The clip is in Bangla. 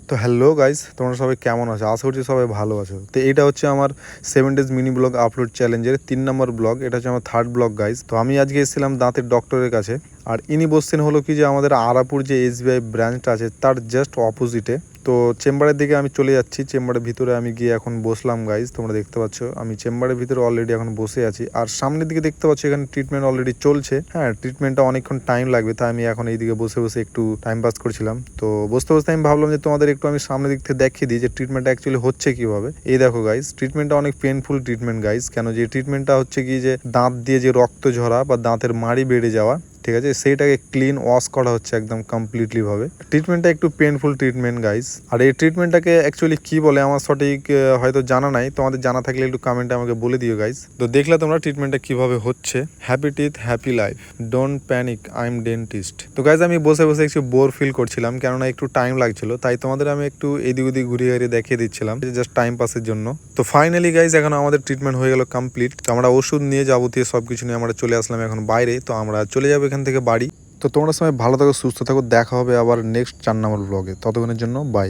তো হ্যালো গাইস, তোমরা সবাই কেমন আছো? আশা করছি সবাই ভালো আছো। তো এটা হচ্ছে আমার 7 ডেজ মিনি ব্লগ আপলোড চ্যালেঞ্জের 3 নম্বর ব্লগ। এটা হচ্ছে আমার থার্ড ব্লগ গাইস। তো আমি আজকে এসেছিলাম দাঁতের ডক্টরের কাছে। আর ইনি বসছেন হলো কি যে আমাদের আরাপুর যে SBI ব্রাঞ্চটা আছে তার জাস্ট অপোজিটে। তো চেম্বারের দিকে আমি চলে যাচ্ছি। চেম্বারের ভিতরে আমি গিয়ে এখন বসলাম গাইস। তোমরা দেখতে পাচ্ছ আমি চেম্বারের ভিতরে অলরেডি এখন বসে আছি। আর সামনের দিকে দেখতে পাচ্ছ এখানে ট্রিটমেন্ট অলরেডি চলছে। হ্যাঁ, ট্রিটমেন্টটা অনেকক্ষণ টাইম লাগবে, তাই আমি এখন এইদিকে বসে বসে একটু টাইম পাস করছিলাম। তো বসতে বসতে আমি ভাবলাম যে তোমাদের একটু আমি সামনের দিক থেকে দেখিয়ে দিই যে ট্রিটমেন্টটা অ্যাকচুয়ালি হচ্ছে কিভাবে। এই দেখো গাইস, ট্রিটমেন্টটা অনেক পেনফুল ট্রিটমেন্ট গাইস। কেন যে ট্রিটমেন্টটা হচ্ছে কি যে দাঁত দিয়ে যে রক্ত ঝরা বা দাঁতের মাড়ি বেড়ে যাওয়া, ঠিক আছে, সেইটাকে ক্লিন ওয়াশ করা হচ্ছে একদম কমপ্লিটলি ভাবে। ট্রিটমেন্টটা একটু পেনফুল ট্রিটমেন্ট গাইস। আর এই ট্রিটমেন্টটাকে অ্যাকচুয়ালি কি বলে আমার সঠিক হয়তো জানা নাই। তোমাদের জানা থাকলে একটু কমেন্টে আমাকে বলে দিও গাইস। তো দেখলে তোমরা ট্রিটমেন্টটা কিভাবে হচ্ছে। Happy teeth happy life, don't panic, I am dentist. তো গাইস আমি বসে বসে একটু বোর ফিল করছিলাম, কেননা একটু টাইম লাগছিল, তাই তোমাদের আমি একটু এদিক ওদিক ঘুরিয়ে ঘুরিয়ে দেখিয়ে দিচ্ছিলাম জাস্ট টাইম পাসের জন্য। তো ফাইনালি গাইস এখন আমাদের ট্রিটমেন্ট হয়ে গেল কমপ্লিট। তো আমরা ওষুধ নিয়ে যাবতীয় সবকিছু নিয়ে আমরা চলে আসলাম এখন বাইরে। তো আমরা চলে যাবো এখান থেকে বাড়ি। তো তোমরা সবাই ভালো থাকো, সুস্থ থাকো, দেখা হবে আবার নেক্সট 4 নম্বর ব্লগে। ততক্ষণের জন্য বাই।